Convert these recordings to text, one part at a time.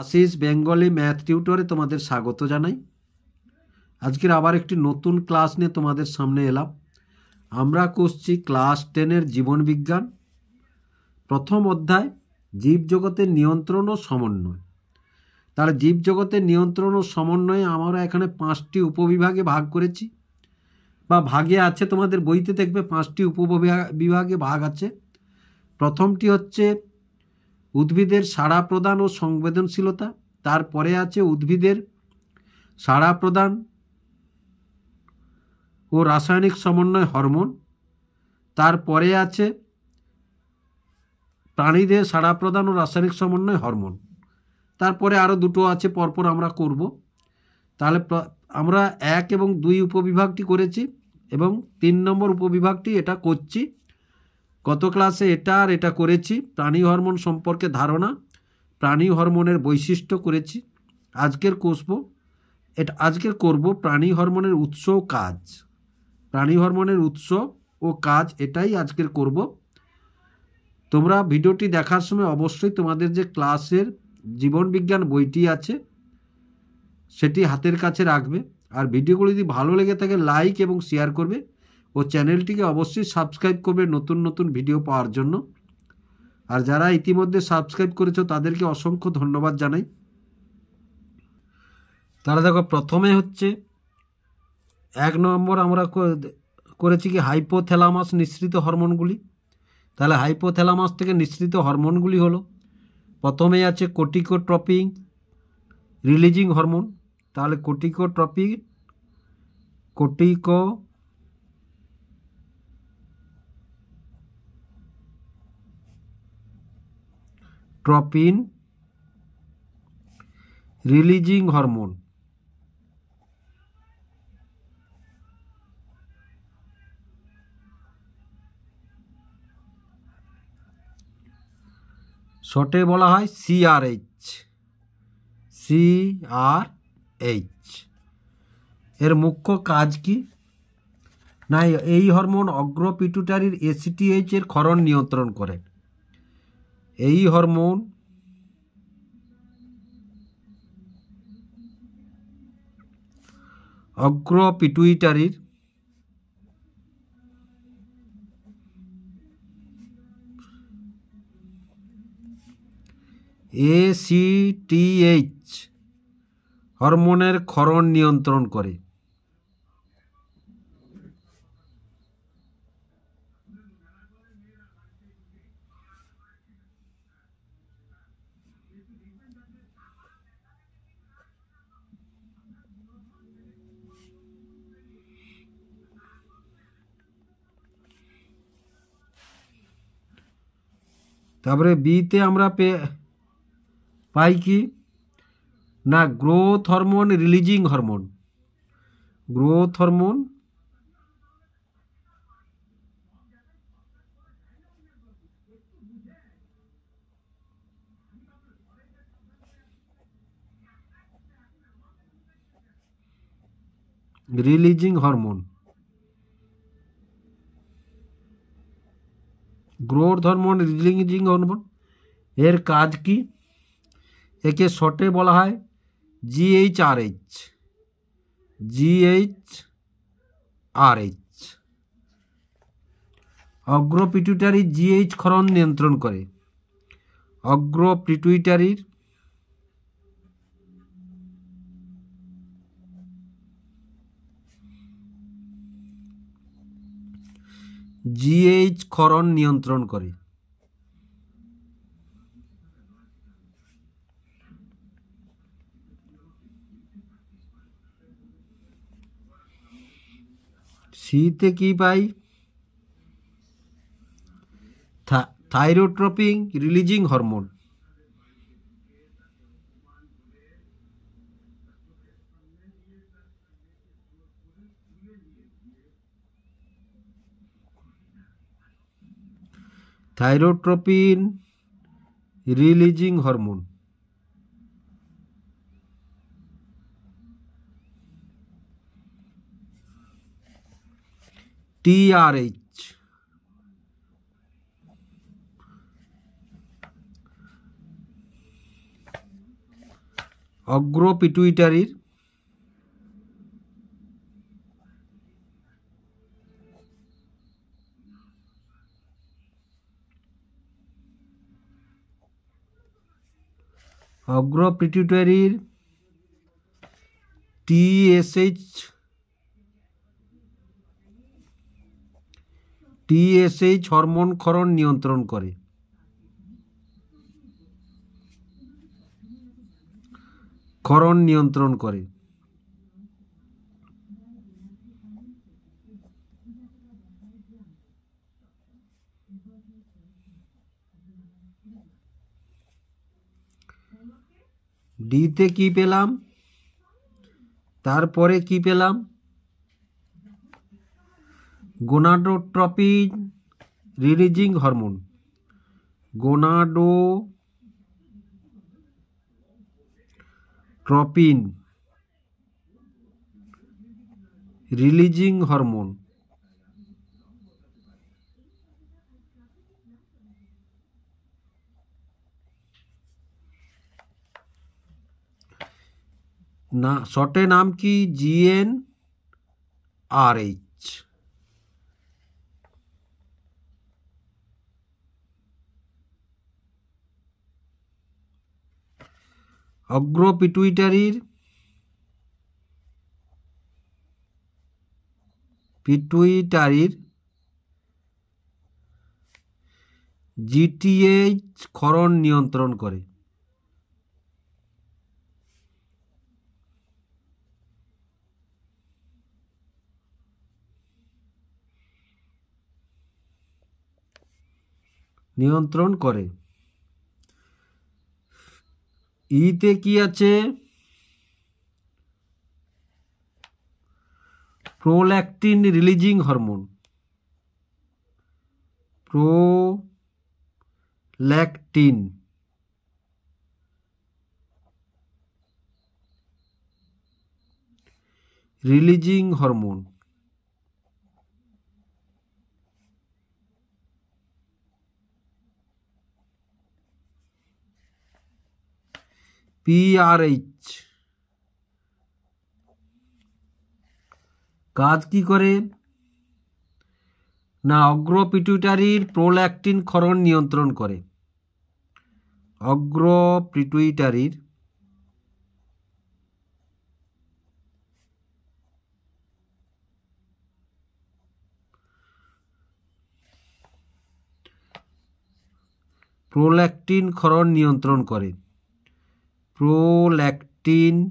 Ashis Bengali math টিউটরে তোমাদের স্বাগত জানাই। আজকের আবার একটি নতুন ক্লাস নিয়ে তোমাদের সামনে এলাম। আমরা করছি ক্লাস 10-এর জীবনবিজ্ঞান, প্রথম অধ্যায় জীবজগতের নিয়ন্ত্রণ ও সমন্বয়। তাহলে জীবজগতের নিয়ন্ত্রণ ও সমন্বয়ে আমরা এখানে 5টি উপবিভাগে ভাগ করেছি, বা ভাগে আছে, তোমাদের বইতে দেখবে 5টি উপবিভাগে ভাগ আছে। প্রথমটি হচ্ছে উদ্ভিদের সাড়া প্রদান ও সংবেদনশীলতা, তারপরে আছে উদ্ভিদের সাড়া প্রদান ও রাসায়নিক সমন্বয় হরমোন, তারপরে আছে প্রাণীদের সাড়া প্রদান ও রাসায়নিক সমন্বয় হরমোন, তারপরে আরও দুটো আছে, পরপর আমরা করব। তাহলে আমরা 1 এবং 2 উপবিভাগটি করেছি এবং 3 নম্বর উপবিভাগটি এটা করছি। গত ক্লাসে এটা আর এটা করেছি, প্রাণী হরমোন সম্পর্কে ধারণা, প্রাণী হরমোনের বৈশিষ্ট্য করেছি। আজকের করব প্রাণী হরমোনের উৎস ও কাজ। প্রাণী হরমোনের উৎস ও কাজ এটাই আজকের করব। তোমরা ভিডিওটি দেখার সময় অবশ্যই তোমাদের যে ক্লাসের জীবনবিজ্ঞান বইটি আছে সেটি হাতের কাছে রাখবে, আর ভিডিওগুলি যদি ভালো লেগে থাকে লাইক এবং শেয়ার করবে, ও চ্যানেলটিকে অবশ্যই সাবস্ক্রাইব করবে নতুন নতুন ভিডিও পাওয়ার জন্য। আর যারা ইতিমধ্যে সাবস্ক্রাইব করেছো তাদেরকে অসংখ্য ধন্যবাদ জানাই। তারা দেখো, প্রথমে হচ্ছে 1 নম্বর আমরা করেছি কি হাইপোথ্যালামাস নিঃসৃত হরমোনগুলি। তাহলে হাইপোথ্যালামাস থেকে নিঃসৃত হরমোনগুলি হলো, প্রথমেই আছে কোর্টিকোট্রপিন রিলিজিং হরমোন। তাহলে কোর্টিকোট্রপিন রিলিজিং হরমোন। শর্টে বলা হয় সিআরএইচ। এর মুখ্য কাজ কি না, এই হরমোন অগ্রপিটুটারির এসিটিএইচ এর ক্ষরণ নিয়ন্ত্রণ করে। এই হরমোন অগ্রপিটুইটারির এসিটিএইচ হরমোনের ক্ষরণ নিয়ন্ত্রণ করে। তারপরে বিতে আমরা পাই কি না, growth hormone releasing hormone. Growth hormone releasing hormone, growth hormone releasing hormone. এর কাজ কি, একে শর্টে বলা হয় জিএইচআরএইচ। অগ্রপিটুইটারি জিএইচ ক্ষরণ নিয়ন্ত্রণ করে। অগ্রপিটুইটারির জিএইচ ক্ষরণ নিয়ন্ত্রণ করে। সিতে কি পাই, thyrotropin releasing hormone. Thyrotropin releasing hormone. TRH অগ্র পিটুইটারির টিএসএইচ হরমোন ক্ষরণ নিয়ন্ত্রণ করে। ডিতে কি পেলাম, তারপরে কি পেলাম, gonadotropin releasing hormone. Gonadotropin releasing hormone. না, শর্টে নাম কি? GnRH। অগ্র পিটুইটারির GTH ক্ষরণ নিয়ন্ত্রণ করে। ইতে কি আছে? Prolactin releasing hormone. Prolactin releasing hormone. PRH কাজ কি করে? না, অগ্র পিটুইটারির প্রোল্যাকটিন ক্ষরণ নিয়ন্ত্রণ করে। অগ্র পিটুইটারির প্রোল্যাকটিন ক্ষরণ নিয়ন্ত্রণ করে। প্রোল্যাকটিন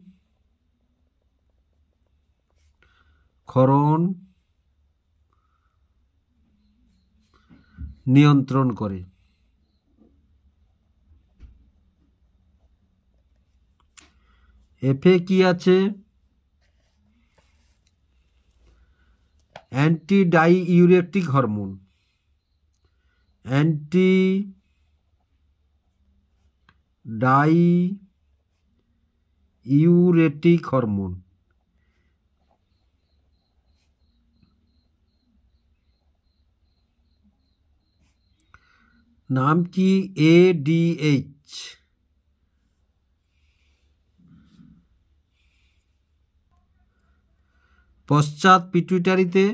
ক্ষরণ নিয়ন্ত্রণ করে। এফে কি আছে? Anti ডাইইউরেটিক hormone. Anti ডাইইউরেটিক hormone. নাম কি? ADH। পশ্চাৎ পিটুইটারিতে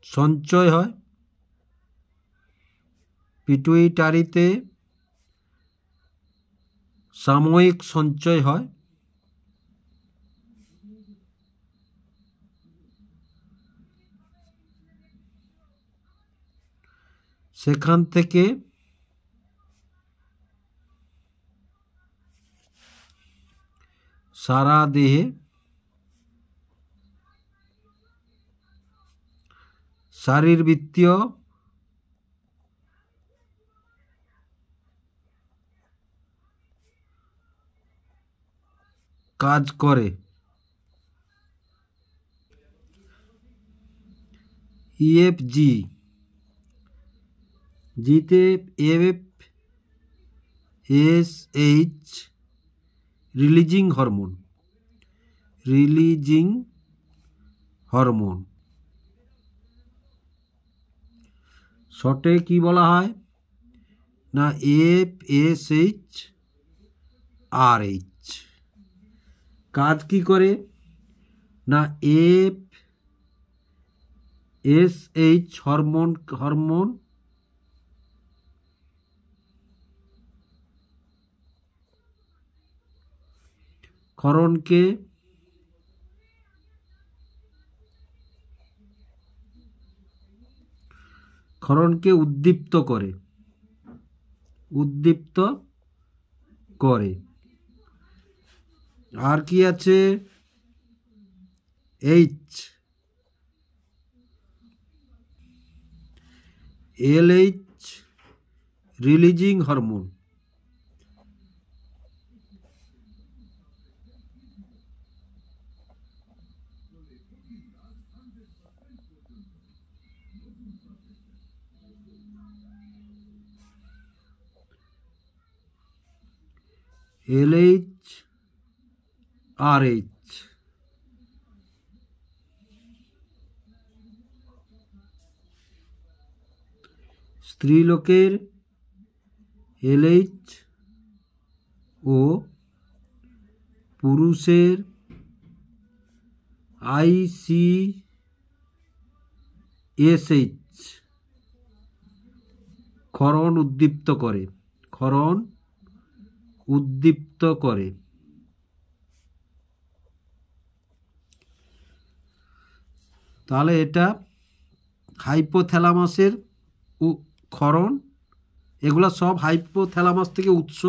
সঞ্চয় হয়। পিটুইটারিতে সাময়িক সঞ্চয় হয়। সেখান থেকে সারা দেহে শারীরবৃত্তীয় কাজ করে। EFG জিতে FSH রিলিজিং হরমোন। শর্টে কি বলা হয়? না, FSH RH। কাজ কি করে না FSH হরমোন ক্ষরণকে উদ্দীপ্ত করে। আর কি আছে LH releasing hormone. LHRH। স্ত্রীলোকের LH ও পুরুষের ICSH ক্ষরণ উদ্দীপ্ত করে। তাহলে এটা হাইপোথ্যালামাসের ক্ষরণ, এগুলো সব হাইপোথ্যালামাস থেকে উৎস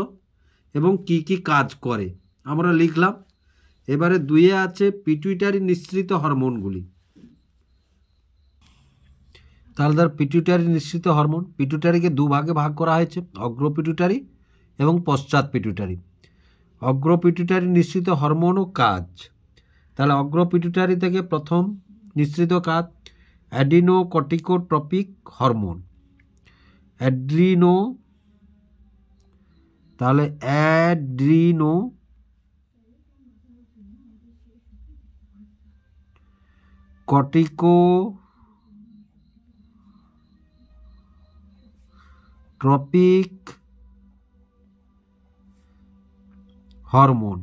এবং কি কি কাজ করে আমরা লিখলাম। এবারে 2 আছে পিটুইটারি নিঃসৃত হরমোনগুলি। তাহলে ধর পিটুইটারি নিঃসৃত হরমোন, পিটুইটারিকে 2 ভাগে ভাগ করা হয়েছে, অগ্র পিটুইটারি এবং পশ্চাৎ পিটুইটারি। অগ্র পিটুইটারি নিঃসৃত হরমোন ও কাজ। তাহলে অগ্র পিটুইটারি থেকে প্রথম নিঃসৃত কাজ অ্যাডিনোকর্টিকোট্রপিক হরমোন। তাহলে অ্যাড্রিনোকর্টিকোট্রপিক হরমোন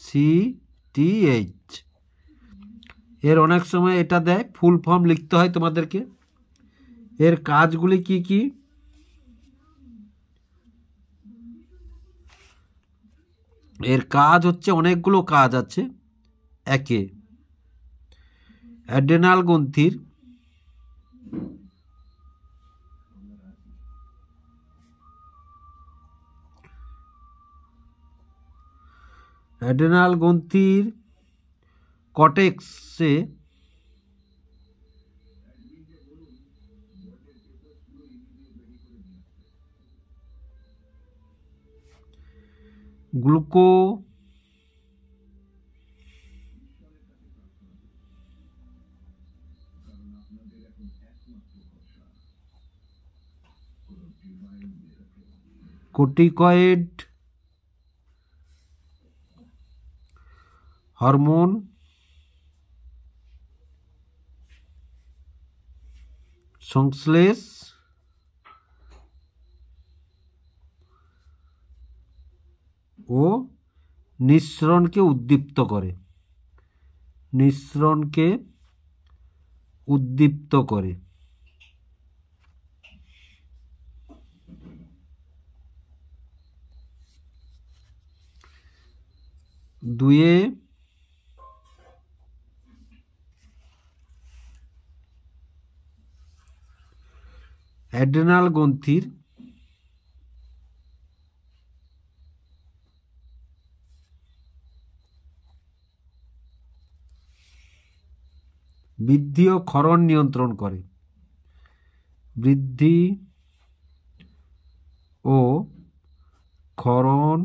ACTH। এর অনেক সময় এটা দেয়, ফুল ফর্ম লিখতে হয় তোমাদেরকে। এর কাজগুলি কি কি? এর কাজ হচ্ছে অনেকগুলো কাজ আছে। একে অ্যাডেনাল গ্রন্থির কর্টেক্সে কর্টিকয়েড হরমোন সংশ্লেষ ও নিঃসরণকে উদ্দীপ্ত করে। 2 অ্যাড্রেনাল গ্রন্থির বৃদ্ধি ও ক্ষরণ নিয়ন্ত্রণ করে। বৃদ্ধি ও ক্ষরণ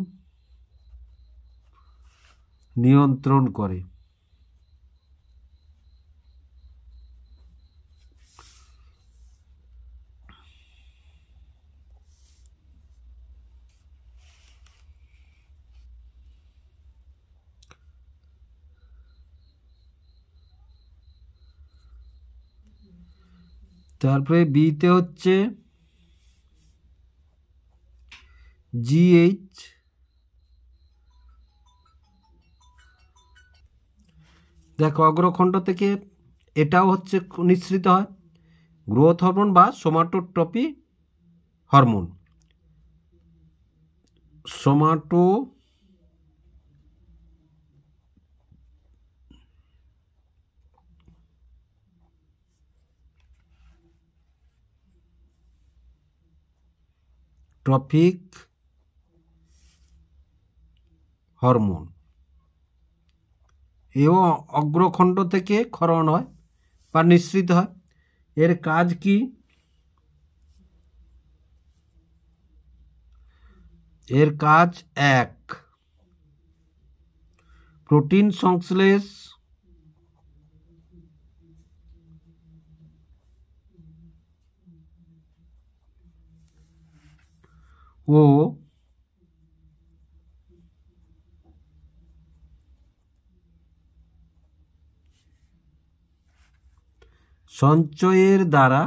নিয়ন্ত্রণ করে। তারপরে বিতে হচ্ছে জিএইচ। দেখো অগ্রখণ্ড থেকে এটাও হচ্ছে নিঃসৃত হয় গ্রোথ হরমোন বা সোমাটোট্রপি হরমোন। সোমাটোট্রপিক হরমোন এও অগ্রখণ্ড থেকে ক্ষরণ হয় বা নিঃসৃত হয়। এর কাজ কি? এর কাজ এক, প্রোটিন সংশ্লেষ ও সঞ্চয়ের দ্বারা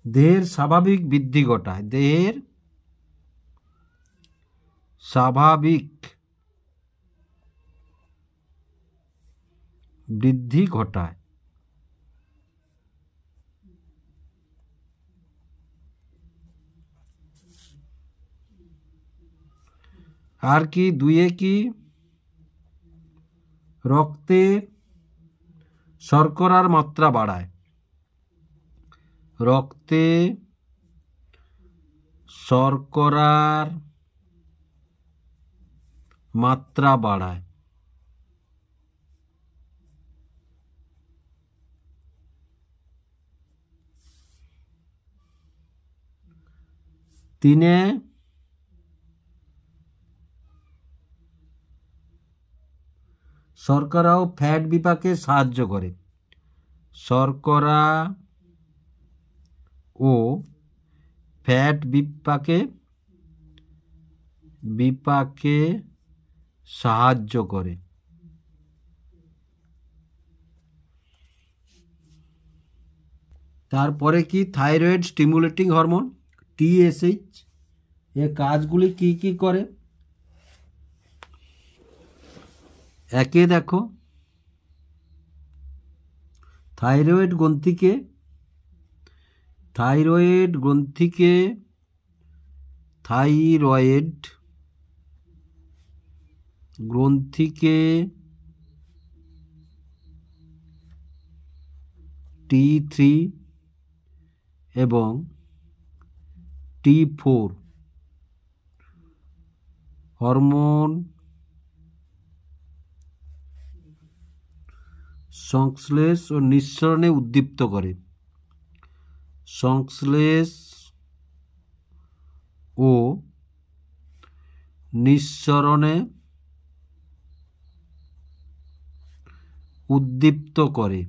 দেহের স্বাভাবিক বৃদ্ধি ঘটায়। দেহের স্বাভাবিক বৃদ্ধি ঘটায়। আর কি? দুইয়ে কি? রক্তে শর্করার মাত্রা বাড়ায়। রক্তে শর্করার মাত্রা বাড়ায়। তিনে শর্করা ও ফ্যাট বিপাকে সাহায্য করে। শর্করা ও ফ্যাট বিপাকে সাহায্য করে। তারপরে কি? Thyroid stimulating hormone TSH। এর কাজগুলি কি কি করে? একে দেখো, থাইরয়েড গ্রন্থিকে T3 এবং T4 হরমোন সংশ্লেষ ও নিঃসরণে উদ্দীপ্ত করে। সংশ্লেষ ও নিঃসরণে উদ্দীপ্ত করে।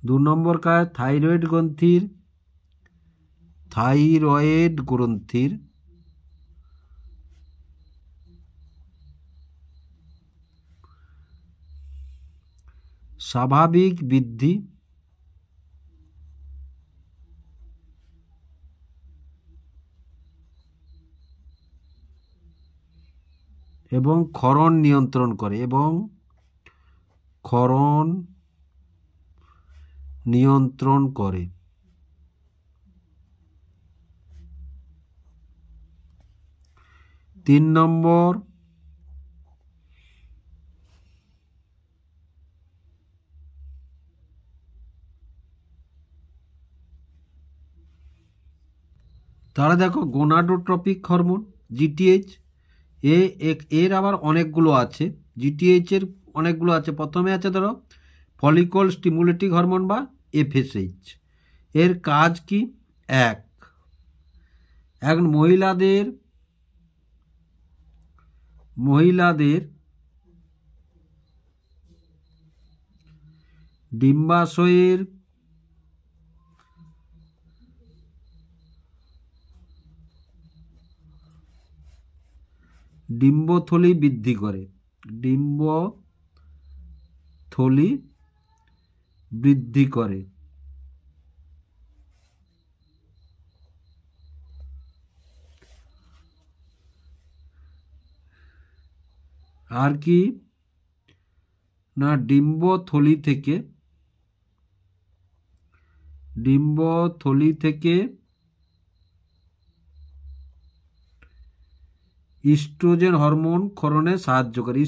দু নম্বর কাজ, থাইরয়েড গ্রন্থির স্বাভাবিক বৃদ্ধি এবং ক্ষরণ নিয়ন্ত্রণ করে। 3 নম্বর, তাহলে দেখো গোনাডোট্রপিক হরমোন GTH। এর আবার অনেকগুলো আছে। GTH এর অনেকগুলো আছে। প্রথমে আছে ধরো ফলিকল স্টিমুলেটিং হরমোন বা FSH। এর কাজ কি? এক মহিলাদের ডিম্বাশয়ের ডিম্বথলি বৃদ্ধি করে। ডিম্বথলি বৃদ্ধি করে। আর কি না, ডিম্বথলি থেকে ইস্ট্রোজেন হরমোন ক্ষরণে সাহায্য করে।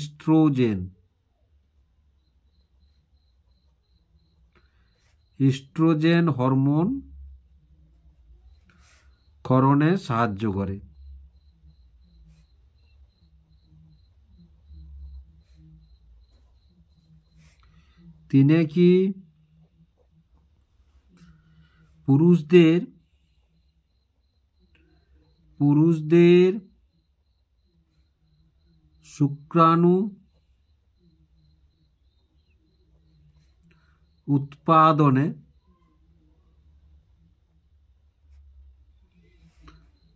ইস্ট্রোজেন হরমোন ক্ষরণে সাহায্য করে। তিনে কি পুরুষদের শুক্রাণু উৎপাদনে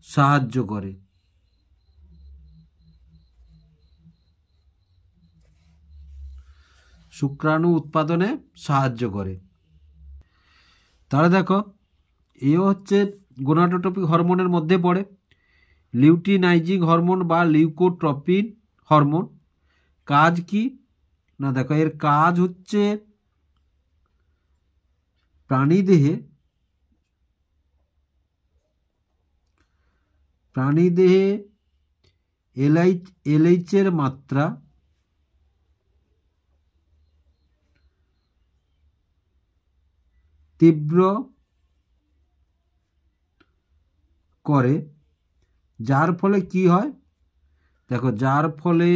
সাহায্য করে। শুক্রাণু উৎপাদনে সাহায্য করে। তাহলে দেখো, এ হচ্ছে গোনাডোট্রপিক হরমোনের মধ্যে পড়ে। লিউটিনাইজিং হরমোন বা লিউকোট্রপিন হরমোন কাজ কি না, দেখো এর কাজ হচ্ছে প্রাণীদেহে এলএইচের মাত্রা তীব্র করে, যার ফলে কি হয় দেখো, যার ফলে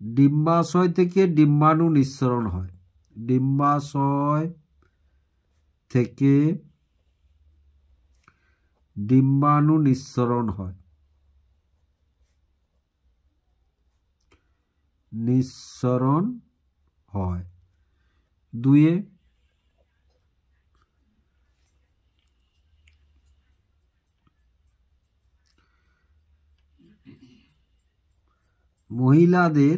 ডিম্বাশয় থেকে ডিম্বাণু নিঃসরণ হয়। ডিম্বাশয় থেকে ডিম্বাণু নিঃসরণ হয়। দুয়ে মহিলাদের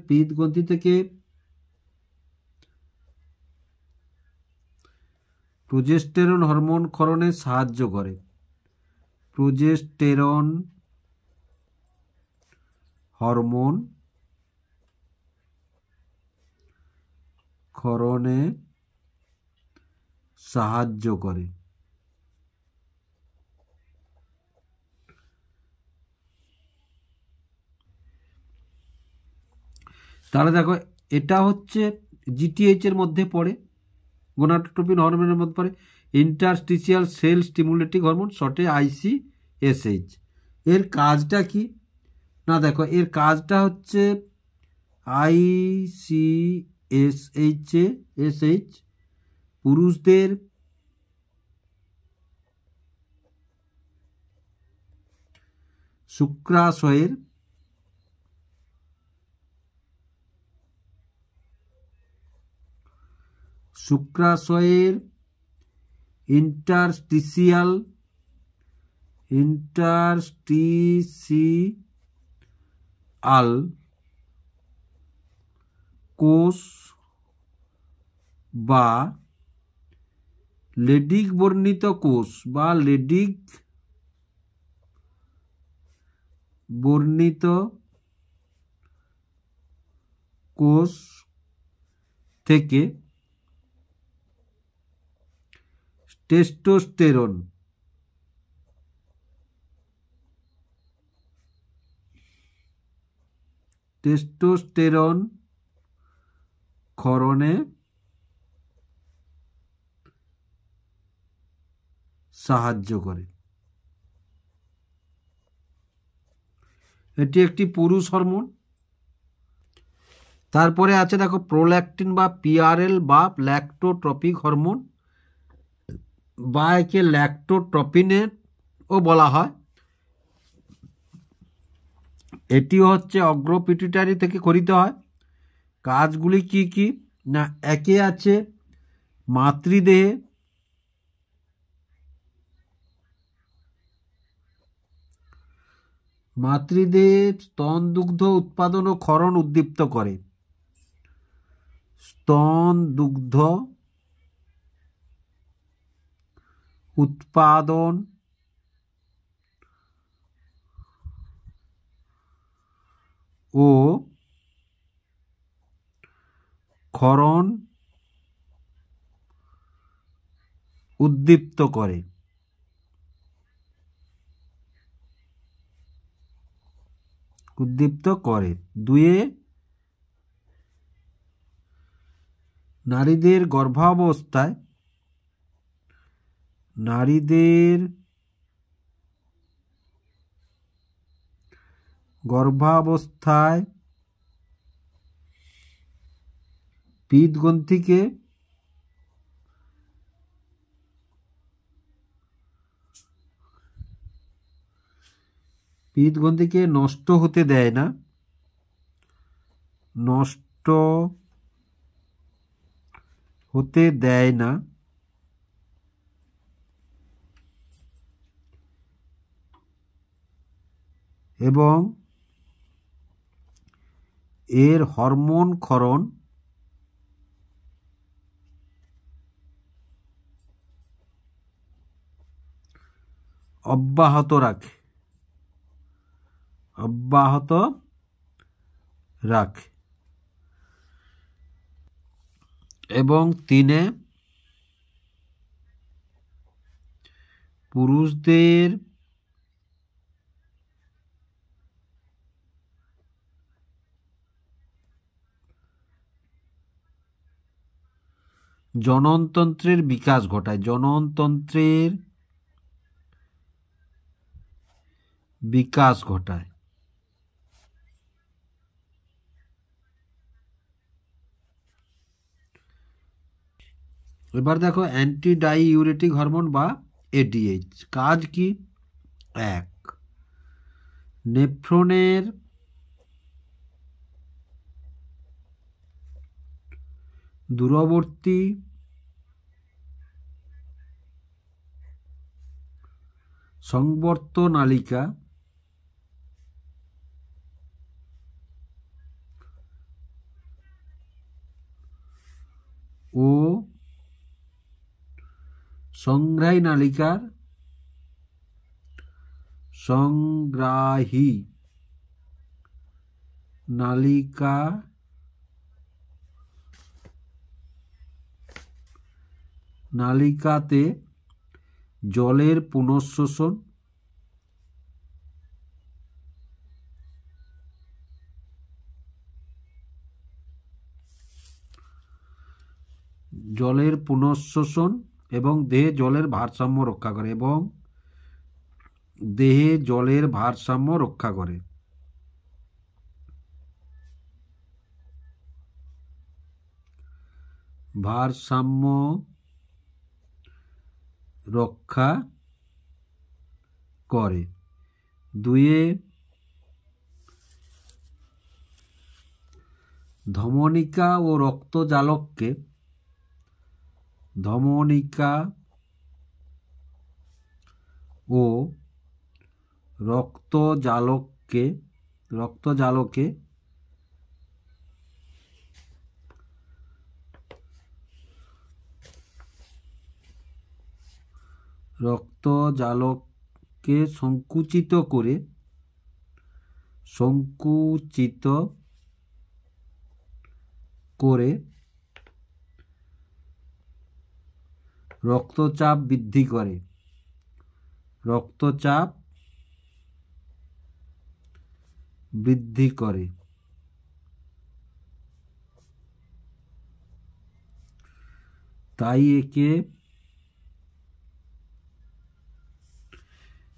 পিত্তগ্রন্থি থেকে প্রোজেস্টেরন হরমোন ক্ষরণে সাহায্য করে। প্রোজেস্টেরন হরমোন ক্ষরণে সাহায্য করে। তাহলে দেখো, এটা হচ্ছে জিটিএইচ এর মধ্যে পড়ে, গোনাডোট্রপিন হরমোনের মধ্যে পড়ে। ইন্টারস্টিশিয়াল সেল স্টিমুলেটিং হরমোন, শর্টে ICSH। এর কাজটা কি না, দেখো এর কাজটা হচ্ছে ICSH পুরুষদের শুক্রাশয়ের ইন্টারস্টিশিয়াল কোষ বা লেডিক বর্ণিত কোষ বা লেডিক বর্ণিত কোষ থেকে টেস্টোস্টেরন ক্ষরণে সাহায্য করে। এটি একটি পুরুষ হরমোন। তারপরে আছে দেখো প্রোল্যাকটিন বা PRL বা ল্যাক্টোট্রপিক হরমোন, বা একে ল্যাক্টোট্রপিনের ও বলা হয়। এটিও হচ্ছে অগ্র পিটুইটারি থেকে খরিত হয়। কাজগুলি কি কি না, একে আছে মাতৃদেহে, মাতৃদেহে স্তন দুগ্ধ উৎপাদন ও ক্ষরণ উদ্দীপ্ত করে। স্তন দুগ্ধ উৎপাদন ও ক্ষরণ উদ্দীপ্ত করে। দুয়ে নারীদের গর্ভাবস্থায় পিতগ্রন্থিকে নষ্ট হতে দেয় না, এবং এর হরমোন ক্ষরণ অব্যাহত রাখে। এবং 3 পুরুষদের জননতন্ত্রের বিকাশ ঘটায়। এবার দেখো অ্যান্টি ডাইইউরেটিক হরমোন বা এডিএইচ কাজ কি। 1 নেফ্রনের দূরবর্তী সংবর্ত নালিকা ও সংগ্রাহী নালিকাতে জলের পুনঃশোষণ এবং দেহে জলের ভারসাম্য রক্ষা করে। ভারসাম্য রক্ষা করে। 2 ধমনিকা ও রক্তজালককে সংকুচিত করে রক্তচাপ বৃদ্ধি করে। তাই একে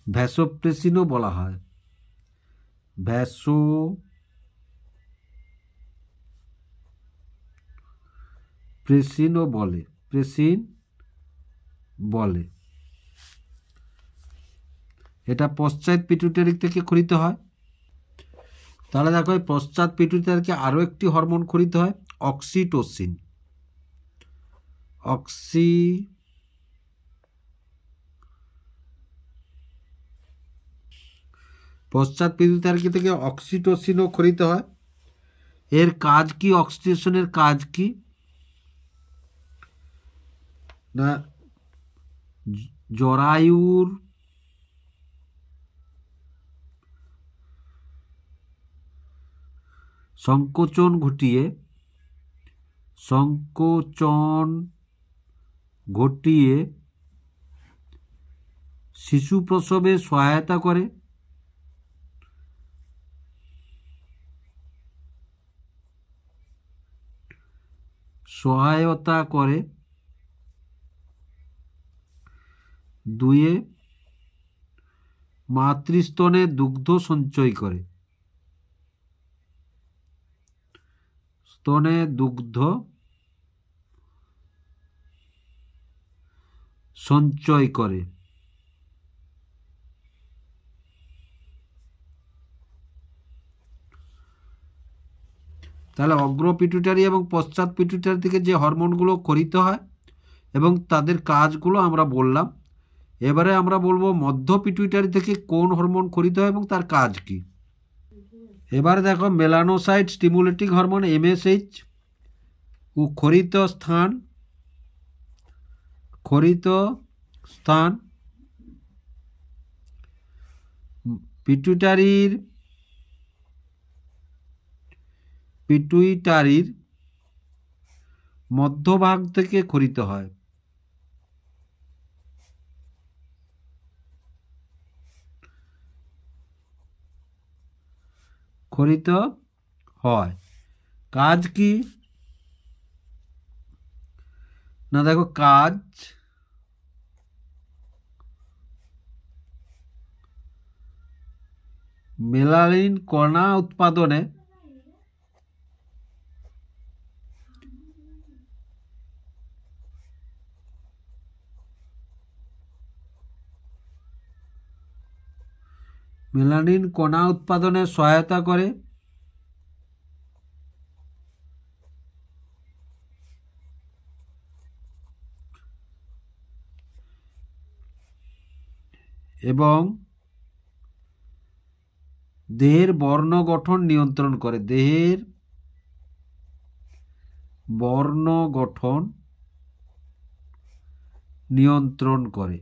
ভ্যাসোপ্রেসিনও বলা হয়। প্রেসিন বলে। এটা পশ্চাৎ পিটুইটারি থেকে খরিত হয়। তাহলে দেখো এই পশ্চাৎ পিটুইটারিকে আরও একটি হরমোন খরিত হয়, অক্সিটোসিন। পশ্চাৎ পিটুইটারি থেকে অক্সিটোসিনও খরিত হয়। এর কাজ কি? অক্সিটোসিনের কাজ কি না, জরায়ুর সংকোচন ঘটিয়ে শিশু প্রসবে সহায়তা করে, দুয়ে মাতৃস্তনে দুগ্ধ সঞ্চয় করে, স্তনে দুগ্ধ সঞ্চয় করে। তাহলে অগ্র পিটুইটারি এবং পশ্চাৎ পিটুইটারি থেকে যে হরমোনগুলো খরিত হয় এবং তাদের কাজগুলো আমরা বললাম। এবারে আমরা বলবো মধ্য পিটুইটারি থেকে কোন হরমোন খরিত হয় এবং তার কাজ কি। এবারে দেখো মেলানোসাইট স্টিমুলেটিং হরমোন MSH ও খরিত স্থান পিটুইটারির মধ্যভাগ থেকে খরিত হয়। কাজ কি না, দেখো কাজ মেলানিন কণা উৎপাদনে সহায়তা করে এবং দেহের বর্ণ গঠন নিয়ন্ত্রণ করে।